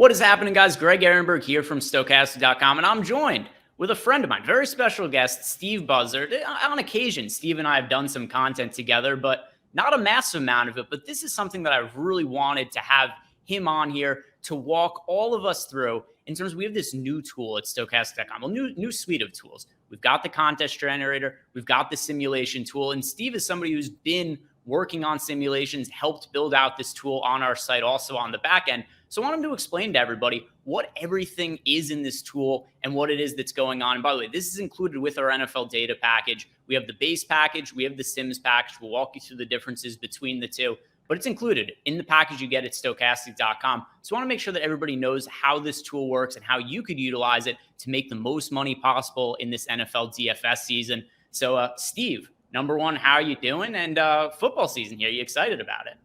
What is happening, guys? Greg Ehrenberg here from Stokastic.com, and I'm joined with a friend of mine, very special guest, Steve Buzzard. On occasion, Steve and I have done some content together, but not a massive amount of it. But this is something that I've really wanted to have him on here to walk all of us through in terms of we have this new tool at Stokastic.com, a new suite of tools. We've got the contest generator, we've got the simulation tool, and Steve is somebody who's been working on simulations, helped build out this tool on our site, also on the back end. So I want him to explain to everybody what everything is in this tool and what it is that's going on. And by the way, this is included with our NFL data package. We have the base package, we have the Sims package. We'll walk you through the differences between the two, but it's included in the package you get at Stokastic.com. So I want to make sure that everybody knows how this tool works and how you could utilize it to make the most money possible in this NFL DFS season. So Steve, number one, how are you doing? And football season here, you excited about it?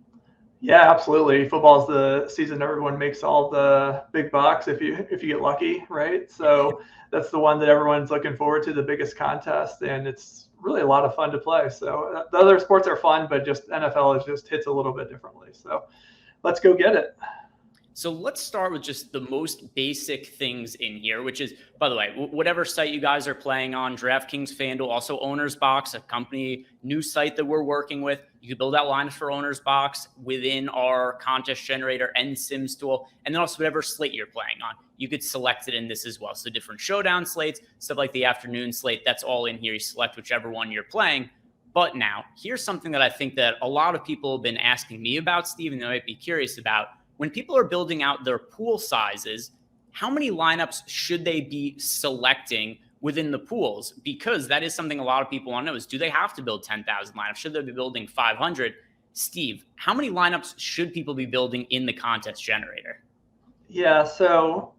Yeah, absolutely. Football's the season everyone makes all the big bucks if you get lucky, right? So that's the one that everyone's looking forward to, the biggest contest, and it's really a lot of fun to play. So the other sports are fun, but just NFL just hits a little bit differently. So let's go get it. So let's start with just the most basic things in here, which is, by the way, whatever site you guys are playing on, DraftKings, FanDuel, also Owner's Box, a company, new site that we're working with. You can build out lines for Owner's Box within our contest generator and Sims tool. And then also whatever slate you're playing on, you could select it in this as well. So different showdown slates, stuff like the afternoon slate, that's all in here. You select whichever one you're playing. But now, here's something that I think that a lot of people have been asking me about, Steve, and they might be curious about. When people are building out their pool sizes, how many lineups should they be selecting within the pools? Because that is something a lot of people want to know is, do they have to build 10,000 lineups? Should they be building 500? Steve, how many lineups should people be building in the contest generator? Yeah, so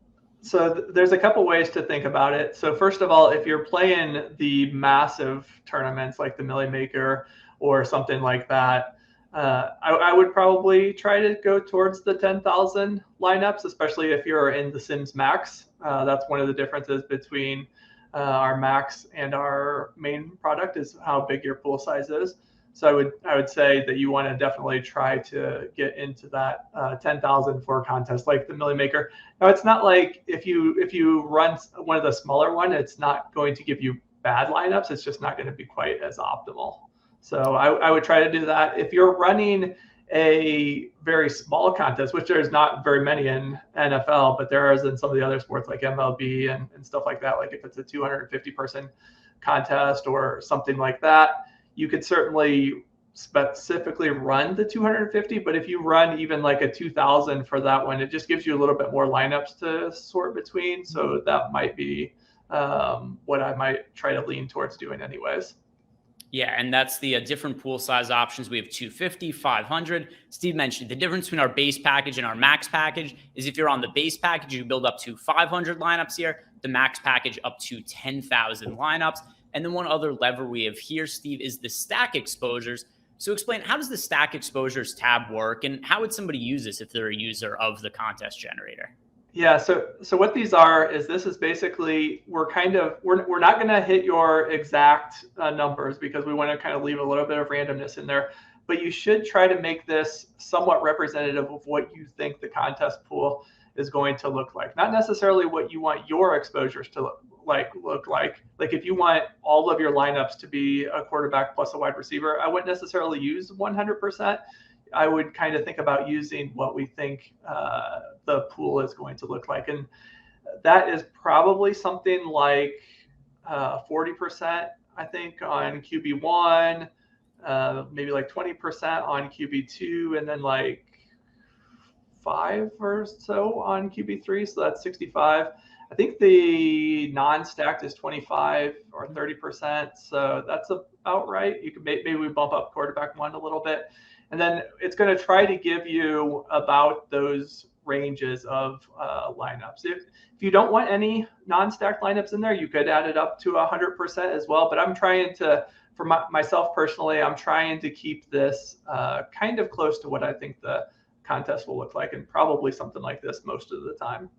there's a couple ways to think about it. So first of all, if you're playing the massive tournaments like the Millie Maker or something like that, I would probably try to go towards the 10,000 lineups, especially if you're in the Sims Max. That's one of the differences between our Max and our main product is how big your pool size is. So I would say that you want to definitely try to get into that 10,000 for a contest like the Millie Maker. Now, it's not like if you run one of the smaller one, it's not going to give you bad lineups. It's just not going to be quite as optimal. So I would try to do that. If you're running a very small contest, which there's not very many in NFL, but there is in some of the other sports like MLB and stuff like that, like if it's a 250-person contest or something like that, you could certainly specifically run the 250. But if you run even like a 2,000 for that one, it just gives you a little bit more lineups to sort between. So that might be what I might try to lean towards doing anyways. Yeah, and that's the different pool size options. We have 250, 500. Steve mentioned the difference between our base package and our max package is if you're on the base package, you build up to 500 lineups here. The max package up to 10,000 lineups. And then one other lever we have here, Steve, is the stack exposures. So explain, how does the stack exposures tab work, and how would somebody use this if they're a user of the contest generator? Yeah, so what these are is this is basically we're not going to hit your exact numbers because we want to kind of leave a little bit of randomness in there, but you should try to make this somewhat representative of what you think the contest pool is going to look like. Not necessarily what you want your exposures to look like. Like if you want all of your lineups to be a quarterback plus a wide receiver, I wouldn't necessarily use 100%. I would kind of think about using what we think the pool is going to look like. And that is probably something like 40%, I think, on QB1, maybe like 20% on QB2, and then like 5 or so on QB3. So that's 65. I think the non-stacked is 25 or 30%. So that's about right. You could maybe we bump up quarterback one a little bit. And then it's going to try to give you about those ranges of lineups. If you don't want any non-stacked lineups in there, you could add it up to 100% as well. But I'm trying to, for myself personally, I'm trying to keep this kind of close to what I think the contest will look like, and probably something like this most of the time.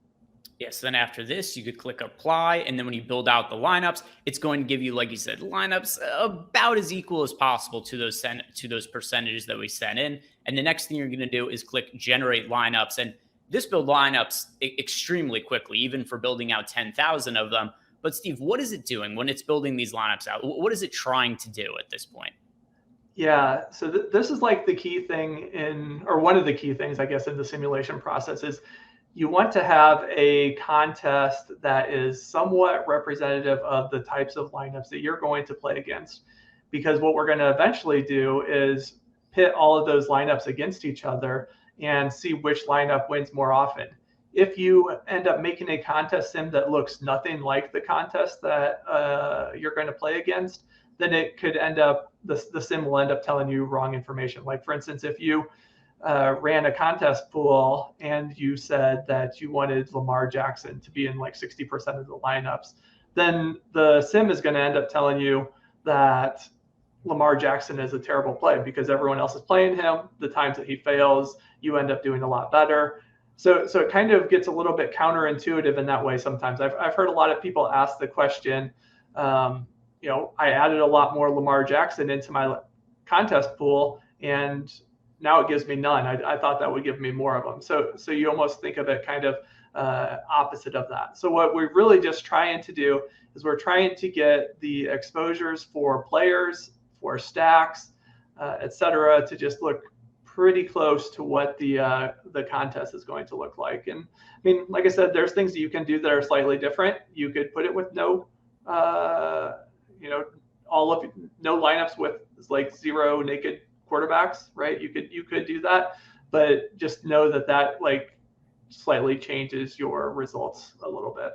Yes, then after this, you could click apply. And then when you build out the lineups, it's going to give you, like you said, lineups about as equal as possible to those percentages that we sent in. And the next thing you're going to do is click generate lineups. And this build lineups extremely quickly, even for building out 10,000 of them. But Steve, what is it doing when it's building these lineups out? What is it trying to do at this point? Yeah, so this is like the key thing or one of the key things, I guess, in the simulation process is you want to have a contest that is somewhat representative of the types of lineups that you're going to play against. Because what we're going to eventually do is pit all of those lineups against each other and see which lineup wins more often. If you end up making a contest sim that looks nothing like the contest that you're going to play against, then it could end up, the sim will end up telling you wrong information. Like, for instance, if you ran a contest pool and you said that you wanted Lamar Jackson to be in like 60% of the lineups, then the sim is going to end up telling you that Lamar Jackson is a terrible play because everyone else is playing him. The times that he fails, you end up doing a lot better. So it kind of gets a little bit counterintuitive in that way sometimes. I've heard a lot of people ask the question, I added a lot more Lamar Jackson into my contest pool, and now it gives me none. I thought that would give me more of them. So you almost think of it kind of opposite of that. So what we're really just trying to do is we're trying to get the exposures for players, for stacks, et cetera, to just look pretty close to what the contest is going to look like. And I mean, like I said, there's things that you can do that are slightly different. You could put it with no lineups with like 0 naked quarterbacks, right? You could do that, but just know that like slightly changes your results a little bit.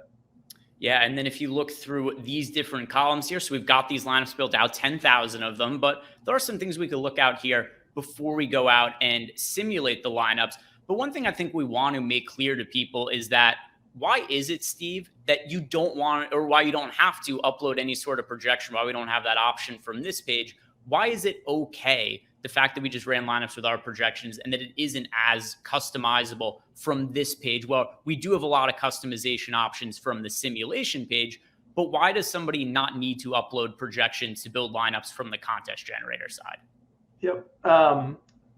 Yeah, and then if you look through these different columns here, so we've got these lineups built out, 10,000 of them, but there are some things we could look out here before we go out and simulate the lineups. But one thing I think we want to make clear to people is that why is it, Steve, that you don't want, or why you don't have to upload any sort of projection, why we don't have that option from this page? Why is it okay, the fact that we just ran lineups with our projections and that it isn't as customizable from this page? Well, we do have a lot of customization options from the simulation page, but why does somebody not need to upload projections to build lineups from the contest generator side? Yep.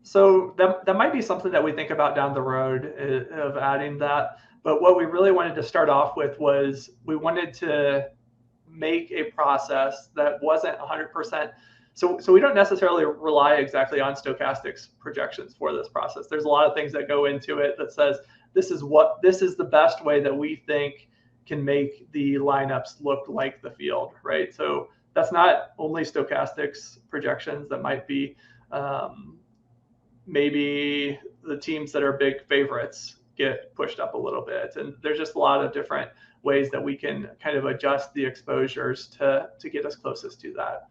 So that might be something that we think about down the road of adding that. But what we really wanted to start off with was we wanted to make a process that wasn't 100%. So we don't necessarily rely exactly on Stokastic's projections for this process. There's a lot of things that go into it that says this is the best way that we think can make the lineups look like the field, right? So that's not only Stokastic's projections. That might be maybe the teams that are big favorites get pushed up a little bit. And there's just a lot of different ways that we can kind of adjust the exposures to get us closest to that.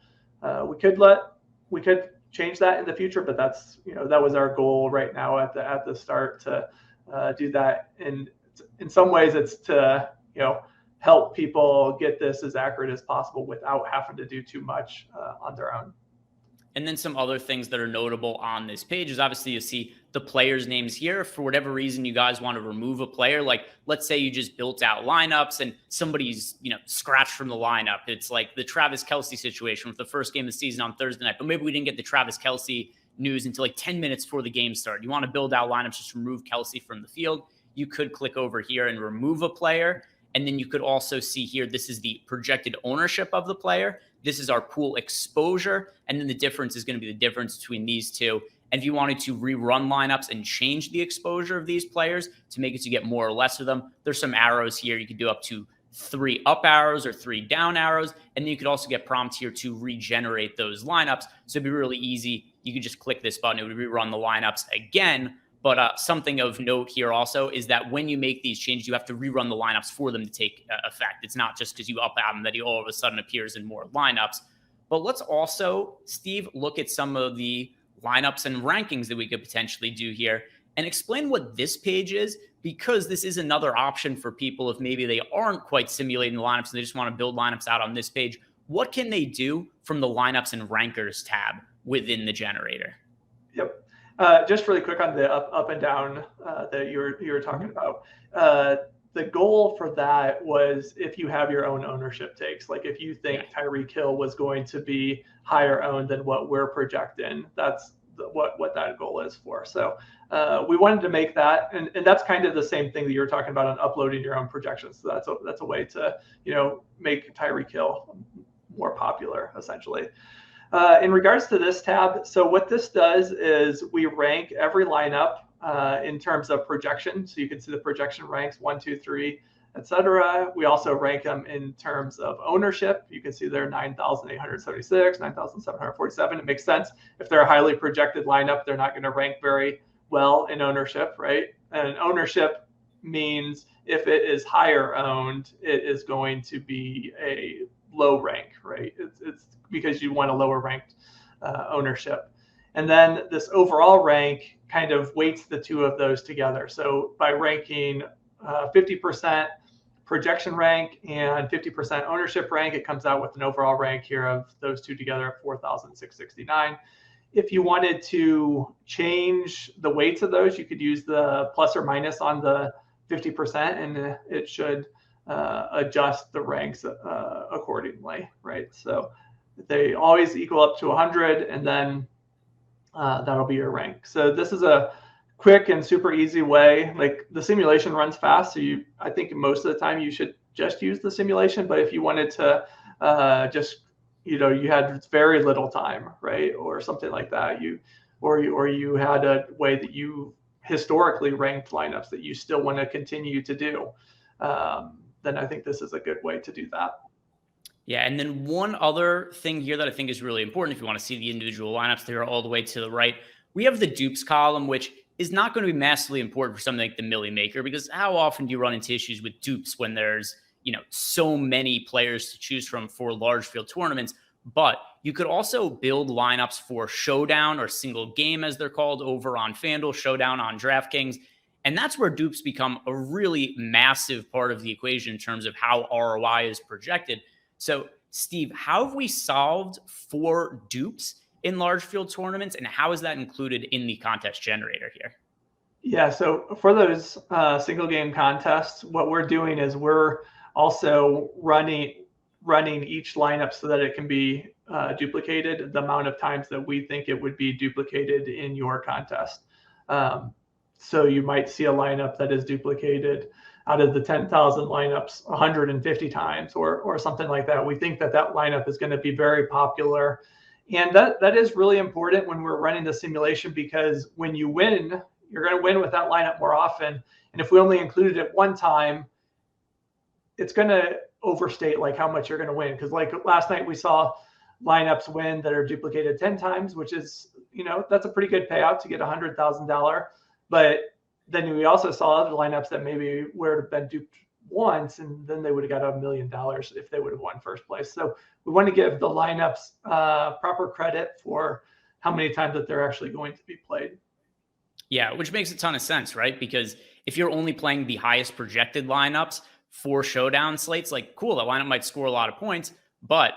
We could change that in the future, but that's, that was our goal right now at the start to do that. And in some ways it's to, help people get this as accurate as possible without having to do too much on their own. And then some other things that are notable on this page is obviously you see the players' names here. For whatever reason you guys want to remove a player, like let's say you just built out lineups and somebody's, scratched from the lineup. It's like the Travis Kelce situation with the first game of the season on Thursday night, but maybe we didn't get the Travis Kelce news until like 10 minutes before the game started. You want to build out lineups, just remove Kelce from the field. You could click over here and remove a player. And then you could also see here, this is the projected ownership of the player. This is our pool exposure. And then the difference is going to be the difference between these two. And if you wanted to rerun lineups and change the exposure of these players to make it to get more or less of them, there's some arrows here. You could do up to 3 up arrows or 3 down arrows. And then you could also get prompts here to regenerate those lineups. So it'd be really easy. You could just click this button. It would rerun the lineups again. But something of note here also is that when you make these changes, you have to rerun the lineups for them to take effect. It's not just because you up him that he all of a sudden appears in more lineups. But let's also, Steve, look at some of the lineups and rankings that we could potentially do here and explain what this page is, because this is another option for people if maybe they aren't quite simulating the lineups and they just want to build lineups out on this page. What can they do from the lineups and rankers tab within the generator? Yep. Just really quick on the up and down that you were talking about. The goal for that was if you have your own ownership takes, like if you think Tyreek Hill was going to be higher owned than what we're projecting, that's what that goal is for. So we wanted to make that, and that's kind of the same thing that you're talking about on uploading your own projections. So that's a way to make Tyreek Hill more popular, essentially. In regards to this tab, so what this does is we rank every lineup in terms of projection. So you can see the projection ranks 1, 2, 3, etc. We also rank them in terms of ownership. You can see they're 9,876, 9,747. It makes sense. If they're a highly projected lineup, they're not going to rank very well in ownership, right? And ownership means if it is higher owned, it is going to be a low rank, right? It's because you want a lower ranked ownership. And then this overall rank kind of weights the two of those together. So by ranking 50% projection rank and 50% ownership rank, it comes out with an overall rank here of those two together at 4,669. If you wanted to change the weights of those, you could use the plus or minus on the 50%, and it should adjust the ranks accordingly, right? So they always equal up to 100, and then that'll be your rank. So this is a quick and super easy way. Like, the simulation runs fast, so I think most of the time you should just use the simulation. But if you wanted to you had very little time, right, or something like that, you had a way that you historically ranked lineups that you still want to continue to do, then I think this is a good way to do that. Yeah, and then one other thing here that I think is really important, if you want to see the individual lineups, they're all the way to the right. We have the dupes column, which is not going to be massively important for something like the Millie Maker, because how often do you run into issues with dupes when there's so many players to choose from for large field tournaments? But you could also build lineups for Showdown or Single Game, as they're called, over on FanDuel, Showdown on DraftKings. And that's where dupes become a really massive part of the equation in terms of how ROI is projected. So, Steve, how have we solved for dupes in large field tournaments, and how is that included in the contest generator here? Yeah, so for those single game contests, what we're doing is we're also running each lineup so that it can be duplicated the amount of times that we think it would be duplicated in your contest. So you might see a lineup that is duplicated out of the 10,000 lineups 150 times or something like that. We think that lineup is going to be very popular. And that is really important when we're running the simulation, because when you win, you're going to win with that lineup more often. And if we only included it one time, it's going to overstate like how much you're going to win. Because like last night we saw lineups win that are duplicated 10 times, which is, that's a pretty good payout to get $100,000. But then we also saw other lineups that maybe would have been duped once, and then they would have got $1 million if they would have won first place. So we want to give the lineups proper credit for how many times that they're actually going to be played. Yeah, which makes a ton of sense, right? Because if you're only playing the highest projected lineups for Showdown slates, like, cool, that lineup might score a lot of points, but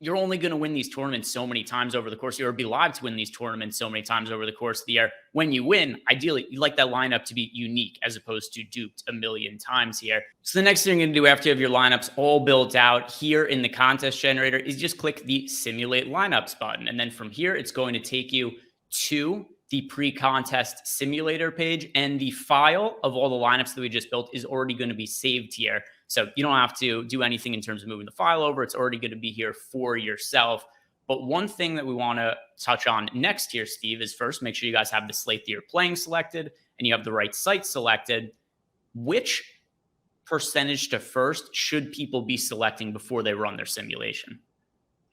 you're only going to win these tournaments so many times over the course of the year, or be live to win these tournaments so many times over the course of the year. When you win, ideally, you like that lineup to be unique as opposed to duped a million times here. So the next thing you're going to do after you have your lineups all built out here in the contest generator is just click the Simulate Lineups button. And then from here, it's going to take you to the pre-contest simulator page, and the file of all the lineups that we just built is already going to be saved here. So you don't have to do anything in terms of moving the file over. It's already going to be here for yourself. But one thing that we want to touch on next here, Steve, is first, make sure you guys have the slate that you're playing selected and you have the right site selected. Which percentage to first should people be selecting before they run their simulation?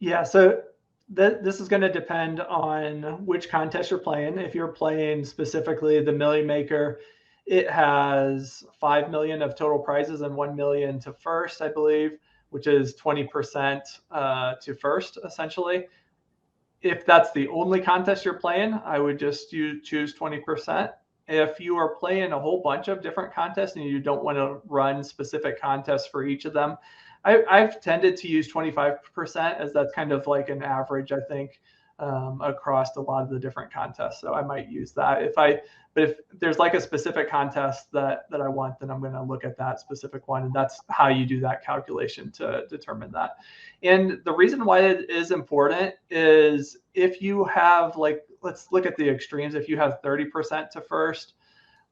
Yeah, so this is going to depend on which contest you're playing. If you're playing specifically the Millie Maker, it has 5 million of total prizes and 1 million to first, I believe, which is 20% to first, essentially. If that's the only contest you're playing, I would just choose 20%. If you are playing a whole bunch of different contests and you don't want to run specific contests for each of them, I've tended to use 25%, as that's kind of like an average, I think, across a lot of the different contests. So I might use that. But if there's like a specific contest that I want, then I'm going to look at that specific one. And that's how you do that calculation to determine that. And the reason why it is important is if you have, like, let's look at the extremes. If you have 30% to first,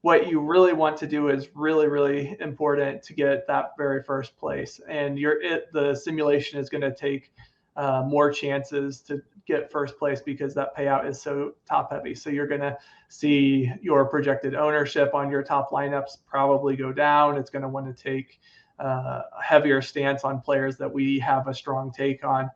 what you really want to do is really, really important to get that very first place. And the simulation is going to take more chances to get first place because that payout is so top heavy. So you're going to see your projected ownership on your top lineups probably go down. It's going to want to take a heavier stance on players that we have a strong take on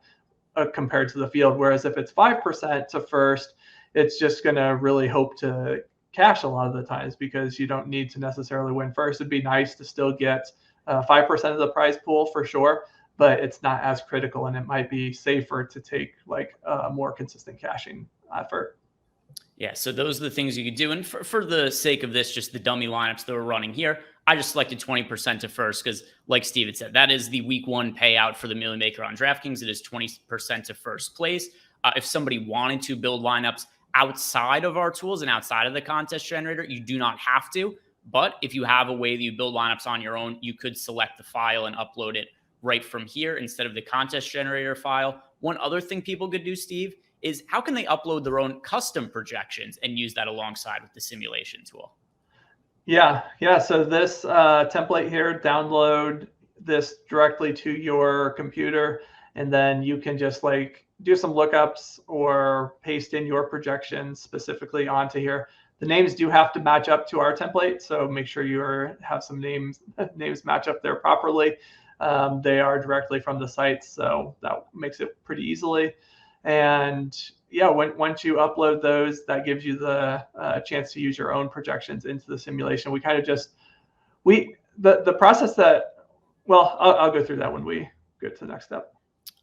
compared to the field. Whereas if it's 5% to first, it's just going to really hope to cash a lot of the times because you don't need to necessarily win first. It'd be nice to still get 5% of the prize pool for sure, but it's not as critical, and it might be safer to take like a more consistent cashing effort. Yeah, so those are the things you could do. And for the sake of this, just the dummy lineups that we're running here, I just selected 20% to first because, like Steve had said, that is the week one payout for the Million Maker on DraftKings. It is 20% to first place. If somebody wanted to build lineups outside of our tools and outside of the contest generator, you do not have to. But if you have a way that you build lineups on your own, you could select the file and upload it right from here instead of the contest generator file. One other thing people could do, Steve, is how can they upload their own custom projections and use that alongside with the simulation tool? Yeah. So this template here, download this directly to your computer, and then you can just like do some lookups or paste in your projections specifically onto here. The names do have to match up to our template, so make sure you have some names match up there properly. They are directly from the site, so that makes it pretty easily. And yeah, once you upload those, that gives you the chance to use your own projections into the simulation. We kind of the process that, well, I'll go through that when we go to the next step.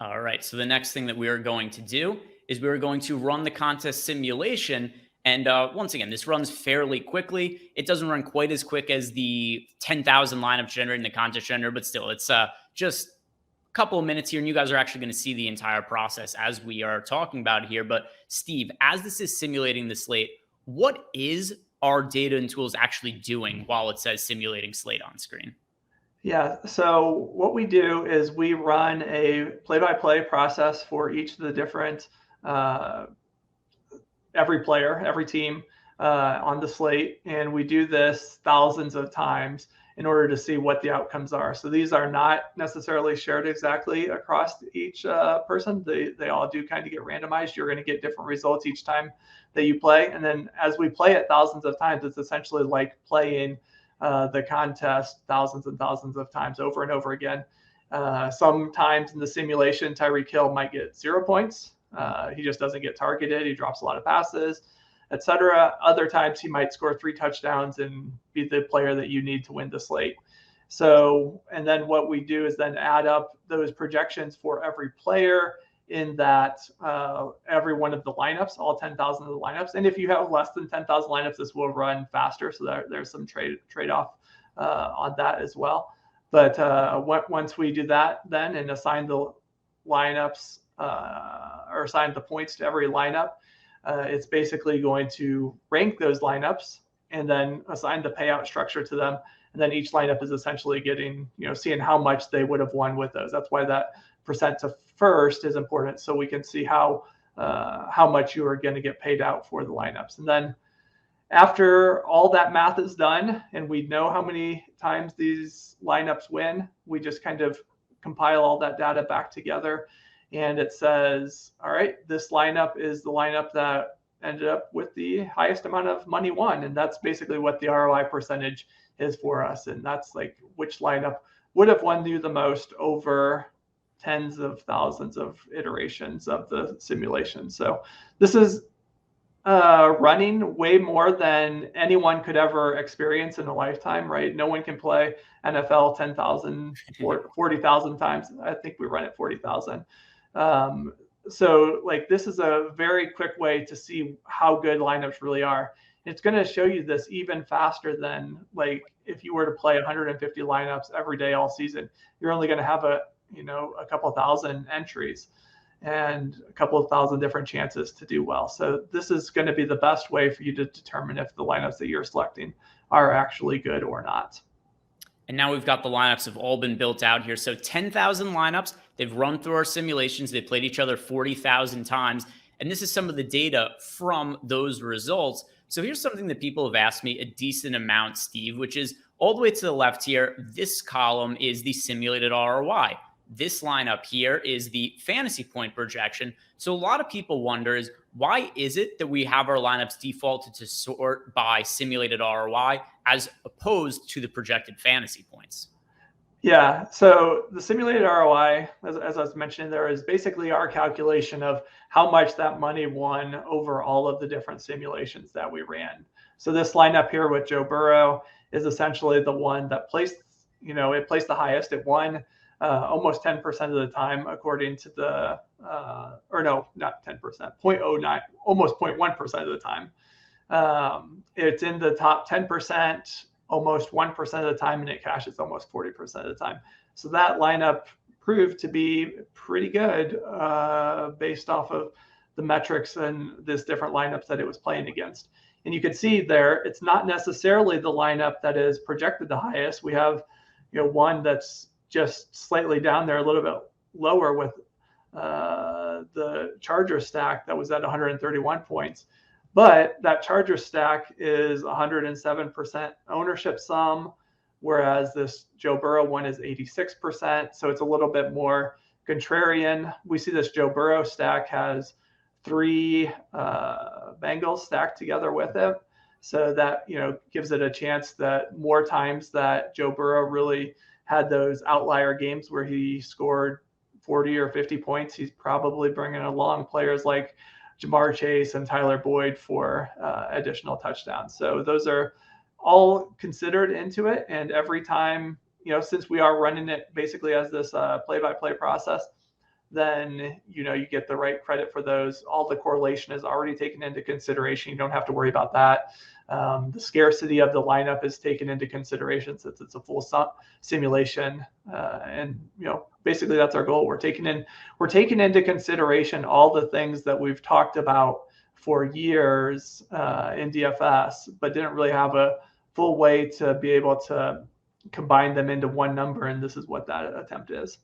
All right. So the next thing that we are going to do is we are going to run the contest simulation. And once again, this runs fairly quickly. It doesn't run quite as quick as the 10,000 lineups generated in the contest generator, but still, it's just a couple of minutes here. And you guys are actually going to see the entire process as we are talking about here. But Steve, as this is simulating the slate, what is our data and tools actually doing while it says simulating slate on screen? Yeah, so what we do is we run a play-by-play process for each of the different, every player, every team on the slate. And we do this thousands of times in order to see what the outcomes are. So these are not necessarily shared exactly across each person. They all do kind of get randomized. You're going to get different results each time that you play. And then as we play it thousands of times, it's essentially like playing the contest thousands and thousands of times over and over again. Sometimes in the simulation, Tyreek Hill might get 0 points. He just doesn't get targeted. He drops a lot of passes, etc. Other times he might score 3 touchdowns and be the player that you need to win the slate. So, and then what we do is then add up those projections for every player in that every one of the lineups, all 10,000 of the lineups. And if you have less than 10,000 lineups, this will run faster. So there's some trade-off on that as well. But once we do that then and assign the lineups or assign the points to every lineup, it's basically going to rank those lineups and then assign the payout structure to them. And then each lineup is essentially getting, seeing how much they would have won with those. That's why that percent to first is important, so we can see how much you are going to get paid out for the lineups. And then after all that math is done and we know how many times these lineups win, we just kind of compile all that data back together. And it says, all right, this lineup is the lineup that ended up with the highest amount of money won. And that's basically what the ROI percentage is for us. And that's like which lineup would have won you the most over tens of thousands of iterations of the simulation. So this is running way more than anyone could ever experience in a lifetime, right? No one can play NFL 10,000, 40,000 times. I think we run it 40,000. So like this is a very quick way to see how good lineups really are. It's going to show you this even faster than like if you were to play 150 lineups every day all season. You're only going to have a couple thousand entries. and a couple of thousand different chances to do well. So this is going to be the best way for you to determine if the lineups that you're selecting are actually good or not. And now we've got the lineups have all been built out here. So 10,000 lineups, they've run through our simulations. They played each other 40,000 times. And this is some of the data from those results. So here's something that people have asked me a decent amount, Steve, which is all the way to the left here. This column is the simulated ROI. This lineup here is the fantasy point projection. So a lot of people wonder is why is it that we have our lineups defaulted to sort by simulated ROI as opposed to the projected fantasy points? Yeah, so the simulated ROI, as I was mentioning, there is basically our calculation of how much that money won over all of the different simulations that we ran. So this lineup here with Joe Burrow is essentially the one that placed, it placed the highest. It won almost 10% of the time, according to the, or no, not 10%, 0.09, almost 0.1% of the time. It's in the top 10%, almost 1% of the time, and it cashes almost 40% of the time. So that lineup proved to be pretty good based off of the metrics and this different lineups that it was playing against. And you can see there, it's not necessarily the lineup that is projected the highest. We have, one that's just slightly down there, a little bit lower with the Charger stack that was at 131 points. But that Charger stack is 107% ownership sum, whereas this Joe Burrow one is 86%. So it's a little bit more contrarian. We see this Joe Burrow stack has 3 Bengals stacked together with it. So that, gives it a chance that more times that Joe Burrow really had those outlier games where he scored 40 or 50 points, he's probably bringing along players like Jamar Chase and Tyler Boyd for additional touchdowns. So those are all considered into it. And every time, since we are running it basically as this play-by-play process, then, you get the right credit for those. All the correlation is already taken into consideration. You don't have to worry about that. The scarcity of the lineup is taken into consideration since it's a full simulation. And, basically that's our goal. We're taking into consideration all the things that we've talked about for years in DFS, but didn't really have a full way to be able to combine them into one number. And this is what that attempt is.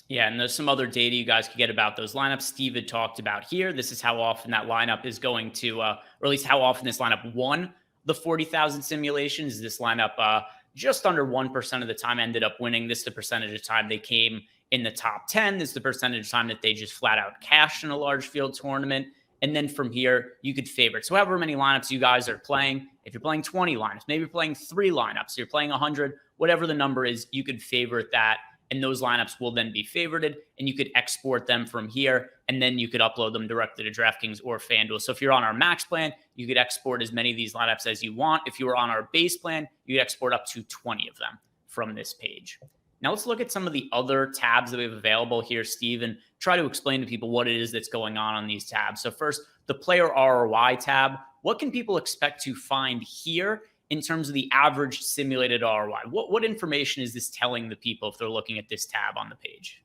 Yeah, and there's some other data you guys could get about those lineups. Steve had talked about here. This is how often that lineup is going to, or at least how often this lineup won the 40,000 simulations. This lineup just under 1% of the time ended up winning. This is the percentage of time they came in the top 10. This is the percentage of time that they just flat out cashed in a large field tournament. And then from here, you could favorite. So however many lineups you guys are playing, if you're playing 20 lineups, maybe you're playing 3 lineups, you're playing 100, whatever the number is, you could favorite that. And those lineups will then be favorited, and you could export them from here, and then you could upload them directly to DraftKings or FanDuel. So if you're on our max plan, you could export as many of these lineups as you want. If you were on our base plan, you could export up to 20 of them from this page. Now let's look at some of the other tabs that we have available here, Steve, and try to explain to people what it is that's going on these tabs. So first, the player ROI tab. What can people expect to find here in terms of the average simulated ROI? What information is this telling the people if they're looking at this tab on the page?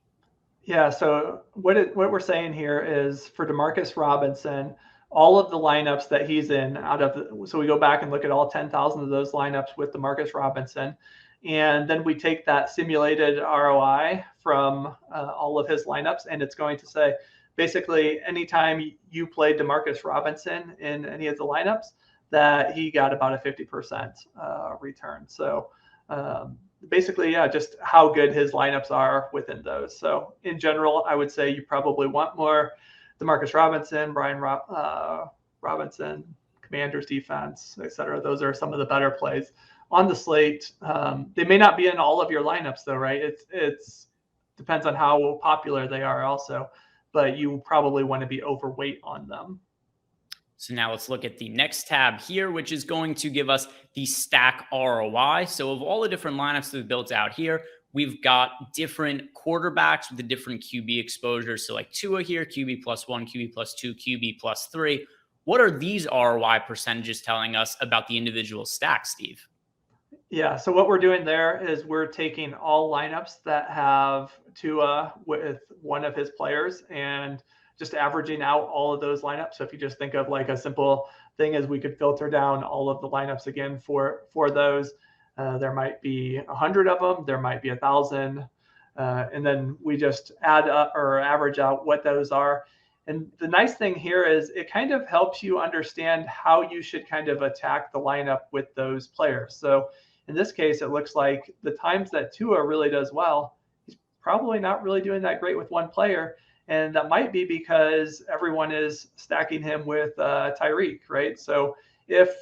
Yeah, so what we're saying here is for Demarcus Robinson, all of the lineups that he's in so we go back and look at all 10,000 of those lineups with Demarcus Robinson, and then we take that simulated ROI from all of his lineups, and it's going to say, basically, anytime you play Demarcus Robinson in any of the lineups, that he got about a 50% return. So basically, yeah, just how good his lineups are within those. So in general, I would say you probably want more Demarcus Robinson, Brian Robinson, Commanders defense, et cetera. Those are some of the better plays on the slate. They may not be in all of your lineups though, right? It's depends on how popular they are also, but you probably want to be overweight on them. So now let's look at the next tab here, which is going to give us the stack ROI. So of all the different lineups that we've built out here, we've got different quarterbacks with the different QB exposures. So like Tua here, QB +1, QB +2, QB +3. What are these ROI percentages telling us about the individual stacks, Steve? Yeah, so what we're doing there is we're taking all lineups that have Tua with one of his players and just averaging out all of those lineups. So if you just think of like a simple thing is we could filter down all of the lineups again for those. There might be 100 of them, there might be 1,000, and then we just add up or average out what those are. And the nice thing here is it kind of helps you understand how you should kind of attack the lineup with those players. So in this case, it looks like the times that Tua really does well, he's probably not really doing that great with one player. And that might be because everyone is stacking him with Tyreek, right? So if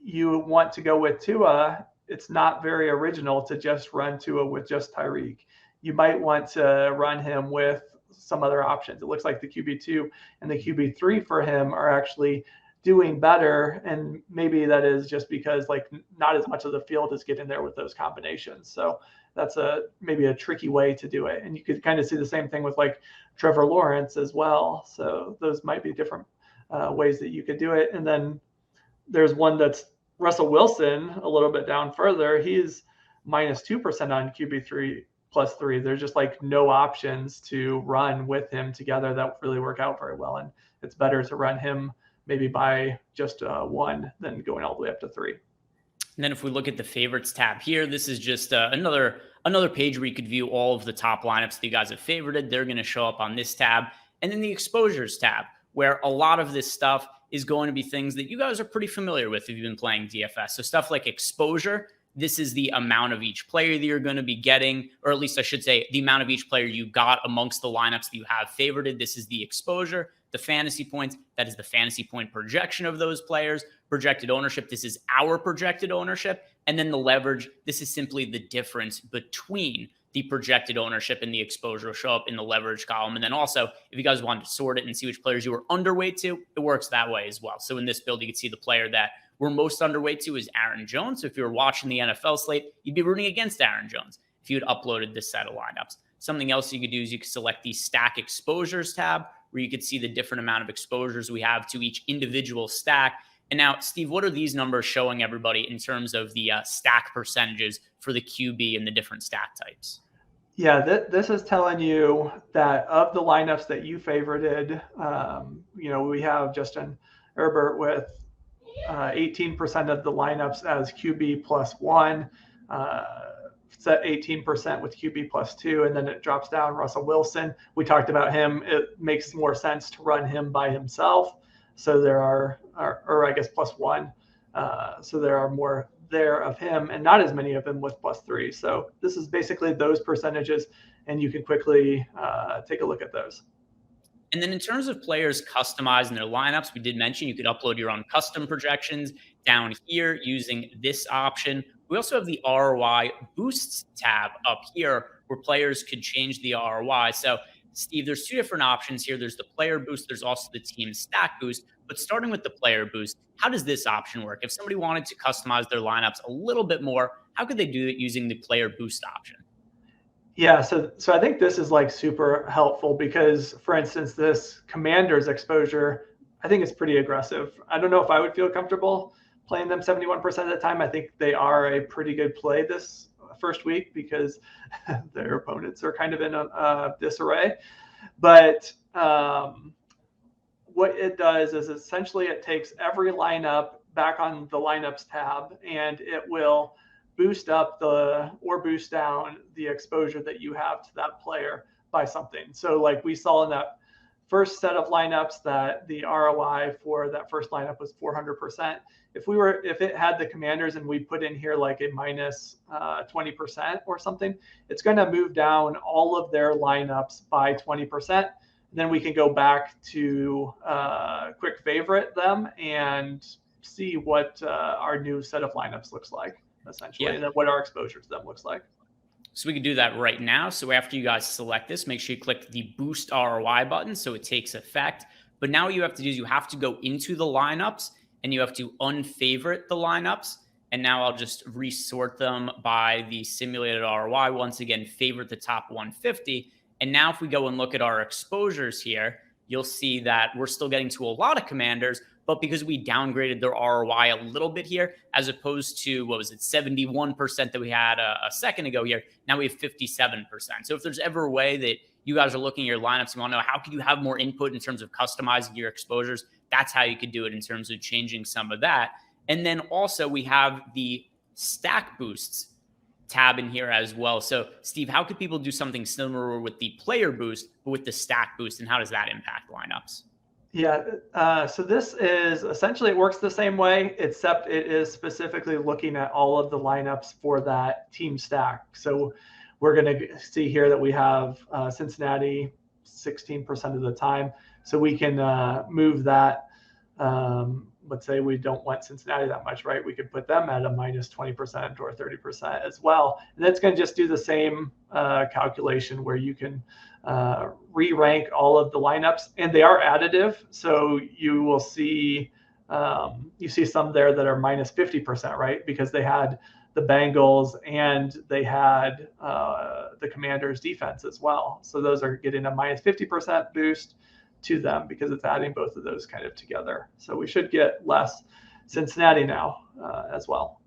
you want to go with Tua, it's not very original to just run Tua with just Tyreek. You might want to run him with some other options. It looks like the QB2 and the QB3 for him are actually doing better, and maybe that is just because like not as much of the field is getting there with those combinations. So that's maybe a tricky way to do it. And you could kind of see the same thing with like Trevor Lawrence as well. So those might be different ways that you could do it. And then there's one that's Russell Wilson a little bit down further. He's -2% on QB3 +3. There's just like no options to run with him together that really work out very well. And it's better to run him maybe by just one than going all the way up to 3. And then if we look at the favorites tab here, this is just another page where you could view all of the top lineups that you guys have favorited. They're going to show up on this tab. And then the exposures tab, where a lot of this stuff is going to be things that you guys are pretty familiar with if you've been playing DFS. So stuff like exposure, this is the amount of each player that you're going to be getting, or at least I should say the amount of each player you got amongst the lineups that you have favorited. This is the exposure. The fantasy points, that is the fantasy point projection of those players. Projected ownership, this is our projected ownership. And then the leverage, this is simply the difference between the projected ownership and the exposure will show up in the leverage column. And then also, if you guys wanted to sort it and see which players you were underweight to, it works that way as well. So in this build, you can see the player that we're most underweight to is Aaron Jones. So if you were watching the NFL slate, you'd be rooting against Aaron Jones if you had uploaded this set of lineups. Something else you could do is you could select the stack exposures tab, where you could see the different amount of exposures we have to each individual stack. And now, Steve, what are these numbers showing everybody in terms of the stack percentages for the QB and the different stack types? Yeah, this is telling you that of the lineups that you favorited, we have Justin Herbert with 18% of the lineups as QB +1, set 18% with QB +2, and then it drops down. Russell Wilson, we talked about him. It makes more sense to run him by himself. So there are, or I guess +1. So there are more there of him and not as many of them with +3. So this is basically those percentages, and you can quickly take a look at those. And then in terms of players customizing their lineups, we did mention you could upload your own custom projections down here using this option. We also have the ROI boosts tab up here where players could change the ROI. So Steve, there's two different options here. There's the player boost. There's also the team stack boost. But starting with the player boost, how does this option work? If somebody wanted to customize their lineups a little bit more, how could they do it using the player boost option? Yeah, so I think this is like super helpful because, for instance, this commander's exposure, I think it's pretty aggressive. I don't know if I would feel comfortable playing them 71% of the time. I think they are a pretty good play this first week because their opponents are kind of in a disarray. But what it does is essentially it takes every lineup back on the lineups tab, and it will boost up or boost down the exposure that you have to that player by something. So like we saw in that first set of lineups that the ROI for that first lineup was 400%. If it had the commanders and we put in here like a minus 20% or something, it's going to move down all of their lineups by 20%. Then we can go back to quick favorite them and see what our new set of lineups looks like, essentially, and then what our exposure to them looks like. So we can do that right now. So after you guys select this, make sure you click the boost ROI button so it takes effect. But now what you have to do is you have to go into the lineups and you have to unfavorite the lineups. And now I'll just resort them by the simulated ROI. Once again, favorite the top 150. And now if we go and look at our exposures here, you'll see that we're still getting to a lot of commanders, but because we downgraded their ROI a little bit here, as opposed to, what was it, 71% that we had a second ago here, now we have 57%. So if there's ever a way that you guys are looking at your lineups, you want to know how could you have more input in terms of customizing your exposures, that's how you could do it in terms of changing some of that. And then also we have the stack boosts tab in here as well. So Steve, how could people do something similar with the player boost, but with the stack boost, and how does that impact lineups? Yeah, so this is essentially, it works the same way, except it is specifically looking at all of the lineups for that team stack. So we're going to see here that we have Cincinnati 16% of the time. So we can move that. Let's say we don't want Cincinnati that much, right? We could put them at a minus 20% or 30% as well. And that's going to just do the same calculation where you can re-rank all of the lineups, and they are additive. So you will see, you see some there that are minus 50%, right? Because they had the Bengals and they had the Commanders defense as well. So those are getting a minus 50% boost to them because it's adding both of those kind of together. So we should get less Cincinnati now as well.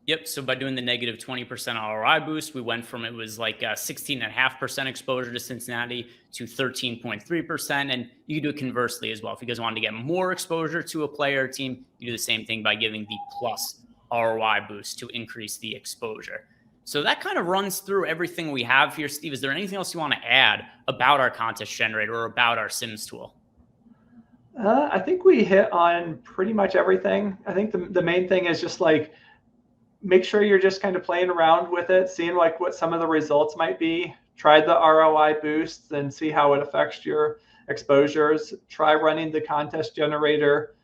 Yep. So by doing the negative 20% ROI boost, we went from, it was like 16.5% exposure to Cincinnati to 13.3%. And you can do it conversely as well. If you guys wanted to get more exposure to a player or team, you do the same thing by giving the plus ROI boost to increase the exposure. So that kind of runs through everything we have here. Steve, is there anything else you want to add about our contest generator or about our Sims tool? I think we hit on pretty much everything. I think the main thing is just like, make sure you're just kind of playing around with it, seeing like what some of the results might be. Try the ROI boosts and see how it affects your exposures. Try running the contest generator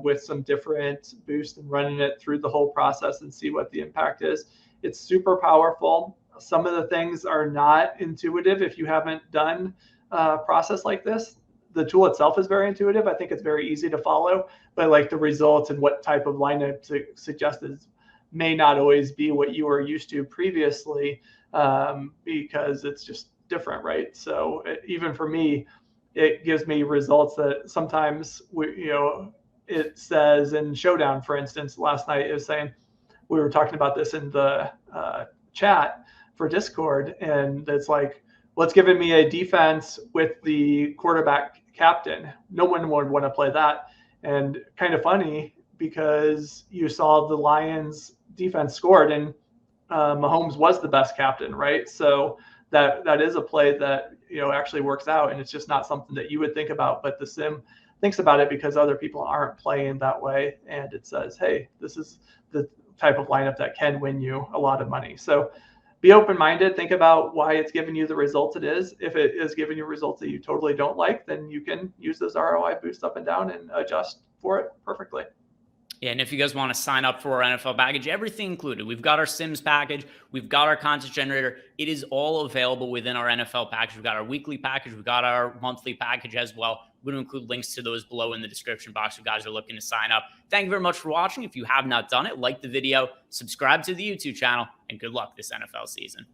with some different boosts and running it through the whole process and see what the impact is. It's super powerful. Some of the things are not intuitive if you haven't done a process like this. The tool itself is very intuitive. I think it's very easy to follow, but like the results and what type of lineup suggested may not always be what you were used to previously because it's just different, right? So even for me, it gives me results that sometimes it says in Showdown, for instance, last night it was saying, we were talking about this in the chat for Discord, and it's like, well, it's giving me a defense with the quarterback captain. No one would want to play that. And kind of funny because you saw the Lions defense scored and Mahomes was the best captain, right? So that is a play that actually works out, and it's just not something that you would think about, but the sim thinks about it because other people aren't playing that way, and it says, hey, this is the type of lineup that can win you a lot of money. So be open-minded, think about why it's giving you the results it is. If it is giving you results that you totally don't like, then you can use those ROI boosts up and down and adjust for it perfectly. Yeah, and if you guys want to sign up for our NFL package, everything included. We've got our Sims package. We've got our content generator. It is all available within our NFL package. We've got our weekly package. We've got our monthly package as well. We're going to include links to those below in the description box if you guys are looking to sign up. Thank you very much for watching. If you have not done it, like the video, subscribe to the YouTube channel, and good luck this NFL season.